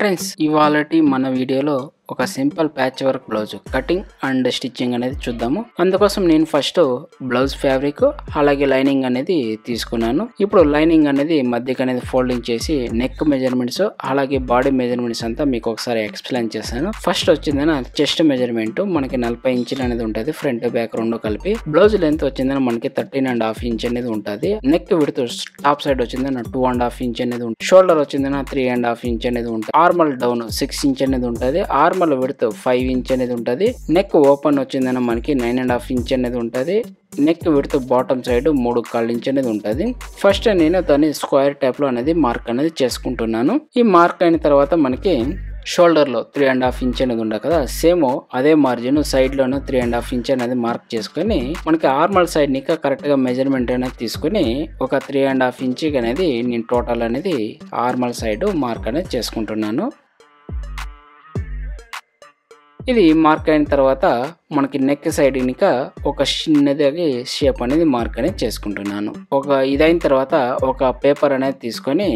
Friends ఇవాళటి మన వీడియోలో ఒక simple patch work blouse cutting and stitching అనేది చూద్దాము. అందుకోసం నేను ఫస్ట్ బ్లౌజ్ ఫ్యాబ్రిక్ అలాగే లైనింగ్ అనేది తీసుకున్నాను. ఇప్పుడు లైనింగ్ అనేది మధ్యకి అనేది ఫోల్డింగ్ చేసి నెక్ మెజర్మెంట్స్ అలాగే బాడీ మెజర్మెంట్స్ అంతా మీకు ఒకసారి ఎక్స్ప్లెయిన్ చేశాను. ఫస్ట్ వచ్చిందని చెస్ట్ మెజర్మెంట్ మనకి 40 ఇంచులు అనేది ఉంటుంది, ఫ్రంట్ బ్యాక్ రెండు కలిపి. బ్లౌజ్ లెంత్ వచ్చిందని మనకి 13.5 ఇంచ్ అనేది ఉంటుంది. నెక్ విడ్త్ టాప్ సైడ్ వచ్చిందని 2.5 ఇంచ్ అనేది ఉంటుంది. షోల్డర్ వచ్చిందని 3.5 ఇంచ్ అనేది ఉంటుంది. ఆర్మల్ డౌన్ 6 ఇంచ్ అనేది ఉంటుంది. ఆర్మల్ విడ్త్ 5 ఇంచ్ అనేది ఉంటుంది. నెక్ ఓపెన్ వచ్చిందని మనకి 9.5 ఇంచ్ అనేది ఉంటుంది. Neck width bottom side 3.25 inch అనేది ఉంటుంది. ఫస్ట్ నేను దాన్ని స్క్వేర్ టైప్ లో అనేది మార్క్ అనేది చేసుకుంటున్నాను. ఈ మార్క్ అయిన తర్వాత మనకి షోల్డర్ లో 3.5 ఇంచ్ అనేది ఉండదు కదా, సేమ్ అదే మార్జిన్ సైడ్ లోనే 3.5 ఇంచ్ అనేది మార్క్ చేసుకుని మనకి ఆర్మల్ సైడ్ ని కరెక్ట్ గా మెజర్మెంట్ అనేది తీసుకుని ఒక 3.5 ఇంచ్ అనేది నేను టోటల్ అనేది ఆర్మల్ సైడ్ మార్క్ అనేది చేసుకుంటున్నాను. ఇది మార్క్ అయిన తర్వాత మనకి నెక్ సైడ్ ఇంకా ఒక చిన్నది షేప్ అనేది మార్క్ అనేది చేసుకుంటున్నాను. ఇదైన తర్వాత ఒక పేపర్ అనేది తీసుకొని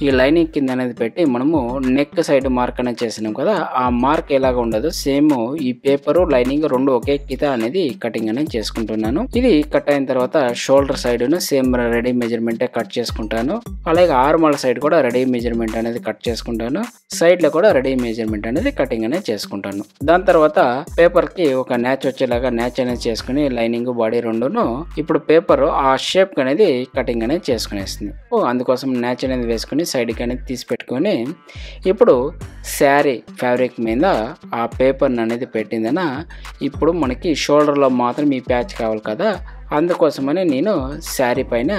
ఈ లైనింగ్ కింద అనేది పెట్టి మనము నెక్ సైడ్ మార్క్ అనేది చేసినాం కదా, ఆ మార్క్ ఎలాగ ఉండదు సేమ్ ఈ పేపరు లైనింగ్ రెండు ఒకే గీత అనేది కటింగ్ అనేది చేసుకుంటున్నాను. ఇది కట్ అయిన తర్వాత shoulder side same ready measurement cut చేసుకుంటాను. అలాగే ఆర్మల్ సైడ్ కూడా రెడీ మెజర్మెంట్ అనేది కట్ చేసుకుంటాను. సైడ్ లో కూడా రెడీ మెజర్మెంట్ అనేది కటింగ్ అనేది చేసుకుంటాను. దాని తర్వాత పేపర్ కి ఒక న్యాచ్ వచ్చేలాగా న్యాచ్ అనేది చేసుకుని లైనింగ్ బాడీ రెండును ఇప్పుడు పేపర్ ఆ షేప్ అనేది కటింగ్ అనేది చేసుకునేస్తుంది. అందుకోసం న్యాచ్ అనేది వేసుకుని సైడ్ కి అనేది తీసి పెట్టుకొని ఇప్పుడు శారీ ఫ్యాబ్రిక్ మీద ఆ పేపర్ అనేది పెట్టిందన ఇప్పుడు మనకి షోల్డర్ లో మాత్రం ఈ ప్యాచ్ కావాలి కదా, అందుకోసమని నేను శారీ పైన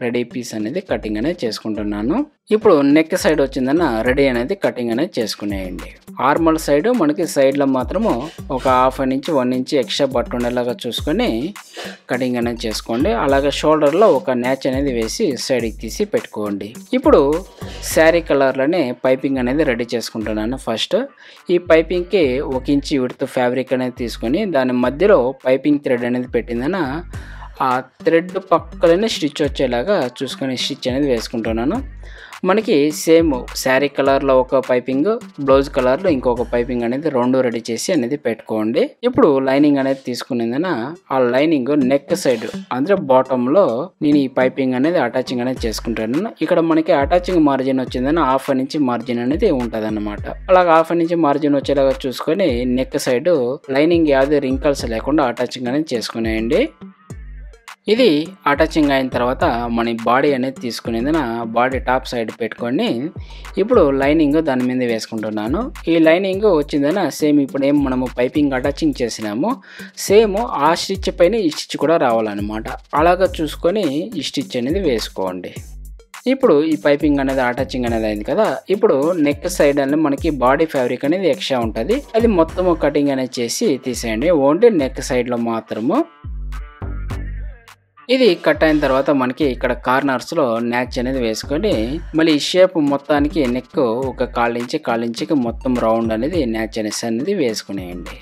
రెడీ పీస్ అనేది కటింగ్ అనేది చేసుకుంటున్నాను. ఇప్పుడు నెక్ సైడ్ వచ్చిందన్న రెడీ అనేది కటింగ్ అనేది చేసుకునేయండి. ఆర్మల్ సైడ్ మనకి సైడ్ లో మాత్రము ఒక 1/2 ఇంచ్ 1 ఇంచ్ ఎక్స్ట్రా బట్ట ఉండేలాగా చూసుకొని కటింగ్ అనేది చేసుకోండి. అలాగే షోల్డర్ లో ఒక న్యాచ్ అనేది వేసి సైడ్ కి తీసి పెట్టుకోండి. ఇప్పుడు శారీ కలర్ లోనే పైపింగ్ అనేది రెడీ చేసుకుంటున్నాను. ఫస్ట్ ఈ పైపింగ్ కి 1 ఇంచ్ విడ్త్ ఫ్యాబ్రిక్ అనేది తీసుకొని దాని మధ్యలో పైపింగ్ థ్రెడ్ అనేది పెట్టిందన ఆ థ్రెడ్ పక్కనే స్టిచ్ వచ్చేలాగా చూసుకొని స్టిచ్ అనేది వేసుకుంటున్నాను. మనకి సేమ్ శారీ కలర్లో ఒక పైపింగ్, బ్లౌజ్ కలర్లో ఇంకొక పైపింగ్ అనేది రెండు రెడీ చేసి అనేది పెట్టుకోండి. ఇప్పుడు లైనింగ్ అనేది తీసుకునేందున ఆ లైనింగ్ నెక్ సైడ్ అంటే బాటంలో నేను ఈ పైపింగ్ అనేది అటాచింగ్ అనేది చేసుకుంటాను. ఇక్కడ మనకి అటాచింగ్ మార్జిన్ వచ్చిందని 1/2 ఇంచ్ మార్జిన్ అనేది ఉంటుంది అన్నమాట. అలాగే 1/2 ఇంచ్ మార్జిన్ వచ్చేలాగా చూసుకొని నెక్ సైడ్ లైనింగ్ యాவது రింకల్స్ లేకుండా అటాచింగ్ అనేది చేసుకునేయండి. ఇది అటాచింగ్ అయిన తర్వాత మన బాడీ అనేది తీసుకునేందున బాడీ టాప్ సైడ్ పెట్టుకొని ఇప్పుడు లైనింగ్ దాని మీద వేసుకుంటున్నాను. ఈ లైనింగ్ వచ్చిందన సేమ్ ఇప్పుడు ఏం మనము పైపింగ్ అటాచింగ్ చేసినాము సేమ్ ఆ స్టిచ్ పైన ఈ స్టిచ్ కూడా రావాలన్నమాట. అలాగా చూసుకొని ఈ స్టిచ్ అనేది వేసుకోండి. ఇప్పుడు ఈ పైపింగ్ అనేది అటాచింగ్ అనేది అయింది కదా, ఇప్పుడు నెక్ సైడ్ అనేది మనకి బాడీ ఫ్యాబ్రిక్ అనేది ఎక్స్ట్రా ఉంటుంది, అది మొత్తం కటింగ్ అనేది చేసి తీసేయండి. ఓన్లీ నెక్ సైడ్ లో మాత్రము. ఇది కట్ అయిన తర్వాత మనకి ఇక్కడ కార్నర్స్ లో న్యాచ్ అనేది వేసుకొని మళ్ళీ ఈ షేప్ మొత్తానికి నెక్ ఒక 1/4 ఇంచుకి మొత్తం రౌండ్ అనేది న్యాచ్ అనేది వేసుకునేయండి.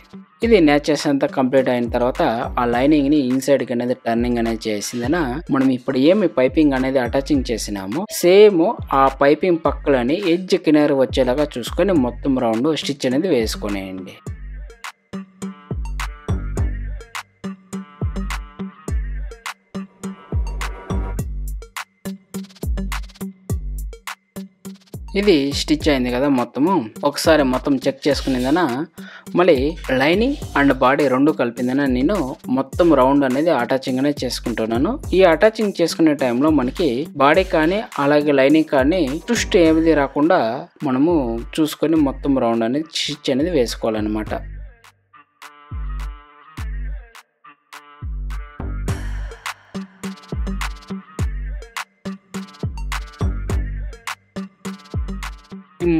ఇది న్యాచెస్ అంతా కంప్లీట్ అయిన తర్వాత ఆ లైనింగ్ ని ఇన్సైడ్ కి అనేది టర్నింగ్ అనేది చేసిందన మనం ఇప్పుడు ఏమి పైపింగ్ అనేది అటాచింగ్ చేసినామో సేమ్ ఆ పైపింగ్ పక్కలని ఎడ్జ్ కినర్ వచ్చేలాగా చూసుకొని మొత్తం రౌండ్ స్టిచ్ అనేది వేసుకునేయండి. ఇది స్టిచ్ అయింది కదా, మొత్తము ఒకసారి మొత్తం చెక్ చేసుకునేదన మళ్ళీ లైనింగ్ అండ్ బాడీ రెండు కలిపిందన నేను మొత్తం రౌండ్ అనేది అటాచింగ్ అనేది చేసుకుంటున్నాను. ఈ అటాచింగ్ చేసుకునే టైంలో మనకి బాడీ కానీ అలాగే లైనింగ్ కానీ ట్విస్ట్ ఏది రాకుండా మనము చూసుకొని మొత్తం రౌండ్ అనేది స్టిచ్ అనేది వేసుకోవాలన్నమాట.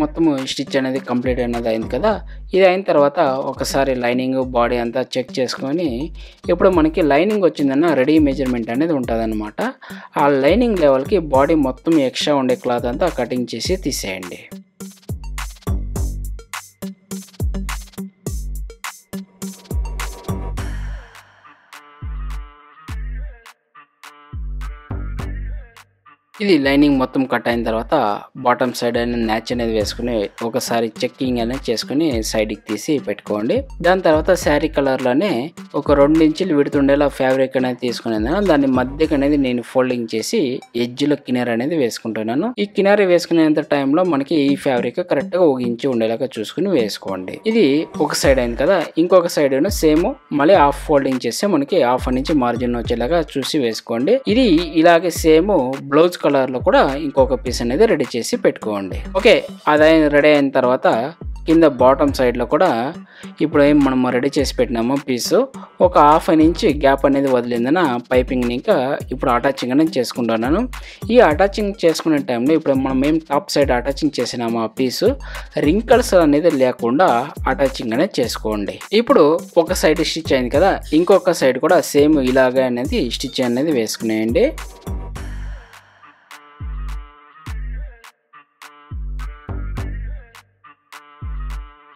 మొత్తం స్టిచ్ అనేది కంప్లీట్ అనేది అయింది కదా, ఇది అయిన తర్వాత ఒకసారి లైనింగ్ బాడీ అంతా చెక్ చేసుకొని ఇప్పుడు మనకి లైనింగ్ వచ్చిందన్న రెడీ మెజర్మెంట్ అనేది ఉంటుంది అనమాట. ఆ లైనింగ్ లెవెల్కి బాడీ మొత్తం ఎక్స్ట్రా ఉండే క్లాత్ అంతా కటింగ్ చేసి తీసేయండి. ఇది లైనింగ్ మొత్తం కట్ అయిన తర్వాత బాటమ్ సైడ్ అనేది మ్యాచ్ అనేది వేసుకుని ఒకసారి చెక్కింగ్ అనేది చేసుకుని సైడ్కి తీసి పెట్టుకోండి. దాని తర్వాత శారీ కలర్లోనే ఒక 2 ఇంచులు విడుతుండేలా ఫ్యాబ్రిక్ అనేది తీసుకుని దాన్ని మధ్యకి అనేది నేను ఫోల్డింగ్ చేసి ఎడ్జ్లో కినారీ అనేది వేసుకుంటున్నాను. ఈ కినారీ వేసుకునేంత టైంలో మనకి ఈ ఫ్యాబ్రిక్ కరెక్ట్గా 1 ఇంచు ఉండేలాగా చూసుకుని వేసుకోండి. ఇది ఒక సైడ్ అయింది కదా, ఇంకొక సైడ్ సేమ్ మళ్ళీ హాఫ్ ఫోల్డింగ్ చేస్తే మనకి హాఫ్ ఇంచ్ మార్జిన్ వచ్చేలాగా చూసి వేసుకోండి. ఇది ఇలాగే సేమ్ బ్లౌజ్ కలర్ లో కూడా ఇంకొక పీస్ అనేది రెడీ చేసి పెట్టుకోండి. ఓకే, అది రెడీ అయిన తర్వాత కింద బాటమ్ సైడ్ లో కూడా ఇప్పుడు ఏం మనం రెడీ చేసి పెట్టినామో పీసు ఒక హాఫ్ ఇంచ్ గ్యాప్ అనేది వదిలిందన పైపింగ్ ఇంకా ఇప్పుడు అటాచింగ్ అనేది చేసుకుంటున్నాను. ఈ అటాచింగ్ చేసుకునే టైంలో ఇప్పుడు మనం ఏం టాప్ సైడ్ అటాచింగ్ చేసినామో ఆ పీసు రింకల్స్ అనేది లేకుండా అటాచింగ్ అనేది చేసుకోండి. ఇప్పుడు ఒక సైడ్ స్టిచ్ అయింది కదా, ఇంకొక సైడ్ కూడా సేమ్ ఇలాగే అనేది స్టిచ్ అనేది వేసుకునేయండి.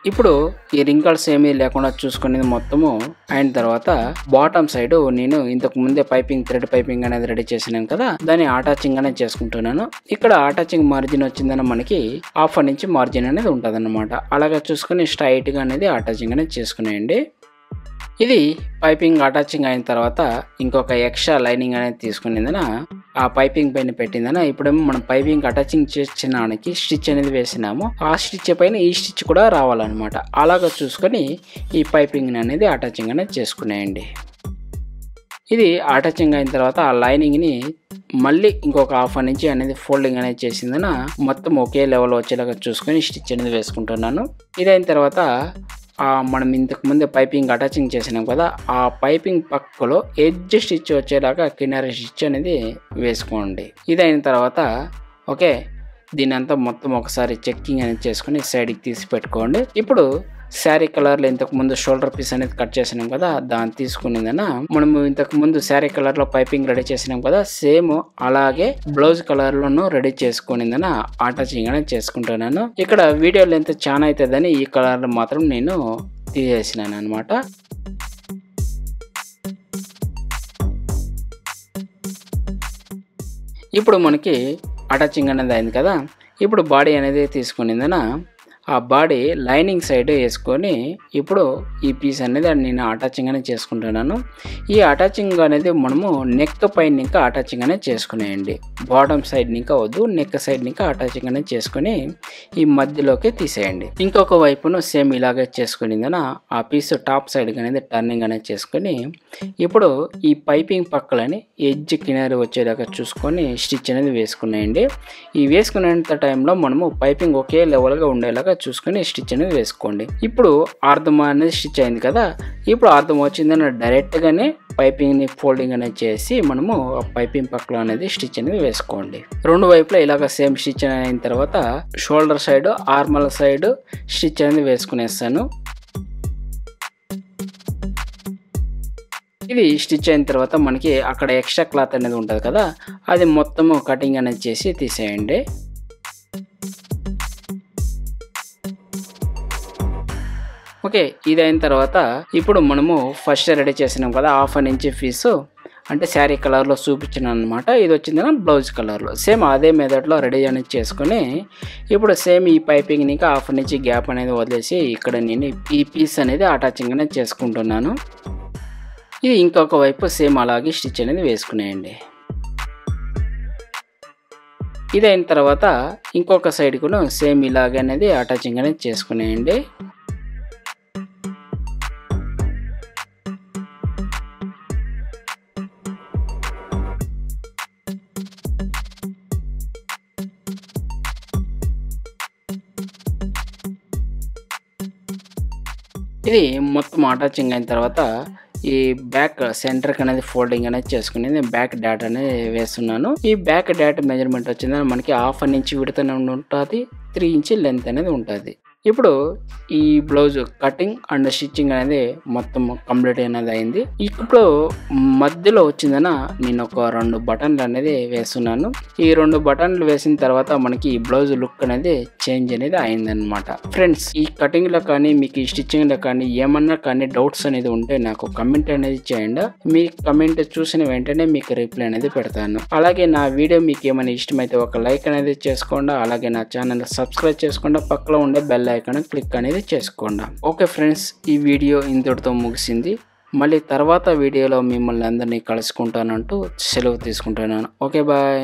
ఇప్పుడు ఈ రింకల్స్ ఏమీ లేకుండా చూసుకునేది మొత్తము అయిన తర్వాత బాటమ్ సైడ్ నేను ఇంతకు ముందే పైపింగ్ థ్రెడ్ పైపింగ్ అనేది రెడీ చేసినాను కదా, దాన్ని అటాచింగ్ అనేది చేసుకుంటున్నాను. ఇక్కడ అటాచింగ్ మార్జిన్ వచ్చిందని మనకి హాఫ్ ఇంచ్ మార్జిన్ అనేది ఉంటుంది అన్నమాట. అలాగే చూసుకుని స్ట్రైట్ గా అనేది అటాచింగ్ అనేది చేసుకునేయండి. ఇది పైపింగ్ అటాచింగ్ అయిన తర్వాత ఇంకొక ఎక్స్ట్రా లైనింగ్ అనేది తీసుకునేందున ఆ పైపింగ్ పైన పెట్టిందన ఇప్పుడేమో మనం పైపింగ్ అటాచింగ్ చేసినానికి స్టిచ్ అనేది వేసినాము, ఆ స్టిచ్ పైన ఈ స్టిచ్ కూడా రావాలన్నమాట. అలాగ చూసుకొని ఈ పైపింగ్ అనేది అటాచింగ్ అనేది చేసుకునేయండి. ఇది అటాచింగ్ అయిన తర్వాత ఆ లైనింగ్ని మళ్ళీ ఇంకొక హాఫ్ ఇంచ్ అనేది ఫోల్డింగ్ అనేది చేసిందన మొత్తం ఒకే లెవెల్ వచ్చేలాగా చూసుకొని స్టిచ్ అనేది వేసుకుంటున్నాను. ఇదైన తర్వాత మనం ఇంతకు ముందే పైపింగ్ అటాచింగ్ చేసినాం కదా, ఆ పైపింగ్ పక్కలో ఎడ్జ్ స్టిచ్ వచ్చేలాగా కినారీ స్టిచ్ అనేది వేసుకోండి. ఇదైన తర్వాత ఓకే, దీని అంతా మొత్తం ఒకసారి చెక్కింగ్ అనేది చేసుకుని సైడ్కి తీసి పెట్టుకోండి. ఇప్పుడు శారీ కలర్లో ఇంతకు ముందు షోల్డర్ పీస్ అనేది కట్ చేసినాం కదా, దాన్ని తీసుకునేదన మనము ఇంతకు ముందు శారీ కలర్లో పైపింగ్ రెడీ చేసినాం కదా, సేమ్ అలాగే బ్లౌజ్ కలర్లోనూ రెడీ చేసుకునేదన అటాచింగ్ అనేది చేసుకుంటున్నాను. ఇక్కడ వీడియో లెంత్ చాలా అవుతుందని ఈ కలర్ మాత్రం నేను తీసేసినాను అనమాట. ఇప్పుడు మనకి అటాచింగ్ అనేది అయింది కదా, ఇప్పుడు బాడీ అనేది తీసుకునేదన ఆ బాడీ లైనింగ్ సైడ్ వేసుకొని ఇప్పుడు ఈ పీస్ అనేది నేను అటాచింగ్ అనేది చేసుకుంటున్నాను. ఈ అటాచింగ్ అనేది మనము నెక్ పైన ఇంకా అటాచింగ్ అనేది చేసుకునేయండి. బాటమ్ సైడ్ ఇంకా వద్దు, నెక్ సైడ్ ఇంకా అటాచింగ్ అనేది చేసుకుని ఈ మధ్యలోకి తీసేయండి. ఇంకొక వైపును సేమ్ ఇలాగే చేసుకునిందన ఆ పీస్ టాప్ సైడ్ అనేది టర్నింగ్ అనేది చేసుకొని ఇప్పుడు ఈ పైపింగ్ పక్కలని ఎడ్జ్ కినారీ వచ్చేలాగా చూసుకొని స్టిచ్ అనేది వేసుకునేయండి. ఈ వేసుకునేంత టైంలో మనము పైపింగ్ ఒకే లెవెల్గా ఉండేలాగా చూసుకొని స్టిచ్ అనేది వేసుకోండి. ఇప్పుడు అర్థం అనేది స్టిచ్ అయింది కదా, ఇప్పుడు అర్థం వచ్చిందని డైరెక్ట్ గానే పైపింగ్ ని ఫోల్డింగ్ అనేది చేసి మనము పైపింగ్ పక్కలో అనేది స్టిచ్ అనేది వేసుకోండి. రెండు వైపులా ఇలాగ సేమ్ స్టిచ్ అయిన తర్వాత షోల్డర్ సైడ్ ఆర్మల్ సైడ్ స్టిచ్ అనేది వేసుకునేస్తాను. ఇది స్టిచ్ అయిన తర్వాత మనకి అక్కడ ఎక్స్ట్రా క్లాత్ అనేది ఉంటుంది కదా, అది మొత్తము కటింగ్ అనేది చేసి తీసేయండి. ఓకే, ఇది అయిన తర్వాత ఇప్పుడు మనము ఫస్ట్ రెడీ చేసినాం కదా హాఫ్ ఇంచ్ పీసు అంటే శారీ కలర్లో చూపించిన అనమాట. ఇది వచ్చింది బ్లౌజ్ కలర్లో సేమ్ అదే మెథడ్లో రెడీ అనేది చేసుకొని ఇప్పుడు సేమ్ ఈ పైపింగ్ ఇంకా హాఫ్ ఇంచ్ గ్యాప్ అనేది వదిలేసి ఇక్కడ నేను ఈ పీస్ అనేది అటాచింగ్ అనేది చేసుకుంటున్నాను. ఇది ఇంకొక వైపు సేమ్ అలాగే స్టిచ్ అనేది వేసుకునేయండి. ఇది అయిన తర్వాత ఇంకొక సైడ్ కూడా సేమ్ ఇలాగే అనేది అటాచింగ్ అనేది చేసుకునేయండి. ఇది మొత్తం అటాచింగ్ అయిన తర్వాత ఈ బ్యాక్ సెంటర్కి అనేది ఫోల్డింగ్ అనేది చేసుకుని బ్యాక్ డాట్ అనేది వేస్తున్నాను. ఈ బ్యాక్ డాట్ మెజర్మెంట్ వచ్చిందని మనకి హాఫ్ ఇంచ్ విడత ఉంటుంది, 3 ఇంచ్ లెంత్ అనేది ఉంటుంది. ఇప్పుడు ఈ బ్లౌజ్ కటింగ్ అండ్ స్టిచ్చింగ్ అనేది మొత్తం కంప్లీట్ అనేది అయింది. ఇప్పుడు మధ్యలో వచ్చిందన నేను ఒక 2 బటన్లు అనేది వేస్తున్నాను. ఈ 2 బటన్లు వేసిన తర్వాత మనకి ఈ బ్లౌజ్ లుక్ అనేది చేంజ్ అనేది అయిందనమాట. ఫ్రెండ్స్, ఈ కటింగ్ లో కానీ మీకు ఈ స్టిచ్చింగ్ లో కానీ ఏమన్నా కానీ డౌట్స్ అనేది ఉంటే నాకు కమెంట్ అనేది చేయండి. మీ కమెంట్ చూసిన వెంటనే మీకు రిప్లై అనేది పెడతాను. అలాగే నా వీడియో మీకు ఏమైనా ఇష్టమైతే ఒక లైక్ అనేది చేసుకోండి. అలాగే నా ఛానల్ సబ్స్క్రైబ్ చేసుకోండి. పక్కలో ఉండే బెల్ ఐకాన్ క్లిక్ అనేది చేసుకోండి. ఓకే ఫ్రెండ్స్, ఈ వీడియో ఇంతటితో ముగిసింది. మళ్ళీ తర్వాత వీడియోలో మిమ్మల్ని అందరినీ కలుసుకుంటానంటూ సెలవు తీసుకుంటున్నాను. Okay bye.